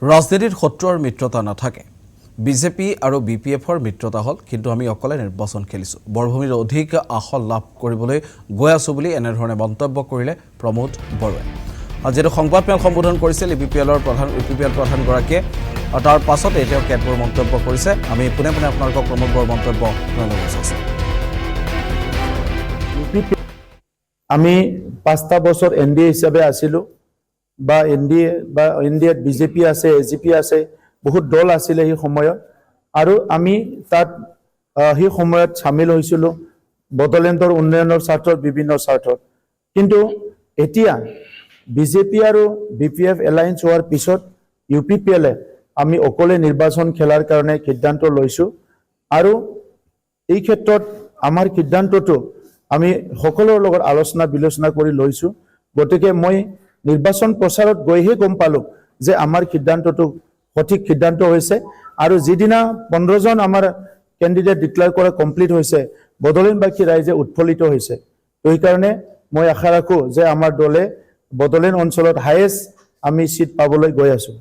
ৰাজনীতিত শত্ৰু আৰু মিত্ৰতা নাথাকে। বিজেপি আৰু বিপিএফৰ মিত্ৰতা হ'ল, কিন্তু আমি অকলে নিৰ্বাচন খেলিছোঁ। বৰভূমিৰ অধিক আসন লাভ কৰিবলৈ গৈ আছোঁ বুলি এনেধৰণে মন্তব্য কৰিলে প্ৰমোদ বৰুৱাই। যিহেতু সংবাদমেল সম্বোধন কৰিছিল ইপিপিএল প্ৰধানগৰাকীয়ে, তাৰ পাছতে তেওঁ কেতবোৰ মন্তব্য কৰিছে। আমি পোনে পোনে আপোনালোকক প্ৰমোদ বৰুৱাৰ মন্তব্য শুনাবলৈ বিচাৰিছোঁ। আমি 5টা বছৰ এনডিএ হিচাপে আছিলোঁ, বা এনডিএত বিজেপি আছে, এজিপি আছে, বহুত দল আছিলে সেই সময়ত, আৰু আমি তাত সেই সময়ত চামিল হৈছিলোঁ বড়োলেণ্ডৰ উন্নয়নৰ স্বাৰ্থত, বিভিন্ন স্বাৰ্থত। কিন্তু এতিয়া বিজেপি আৰু বিপিএফ এলায়েন্স হোৱাৰ পিছত ইউপিপিএলে আমি অকলে নিৰ্বাচন খেলাৰ কাৰণে সিদ্ধান্ত লৈছোঁ, আৰু এই ক্ষেত্ৰত আমাৰ সিদ্ধান্তটো আমি সকলোৰ লগত আলোচনা বিলোচনা কৰি লৈছোঁ। গতিকে মই নিৰ্বাচন প্ৰচাৰত গৈহে গম পালোঁ যে আমাৰ সিদ্ধান্তটো সঠিক সিদ্ধান্ত হৈছে, আৰু যিদিনা 15জন আমাৰ কেণ্ডিডেট ডিক্লেয়াৰ কৰা কমপ্লিট হৈছে, বড়োলেণ্ডবাসী ৰাইজে উৎফুল্লিত হৈছে। তো সেইকাৰণে মই আশা ৰাখোঁ যে আমাৰ দলে বড়োলেণ্ড অঞ্চলত হায়েষ্ট আমি সিট পাবলৈ গৈ আছোঁ।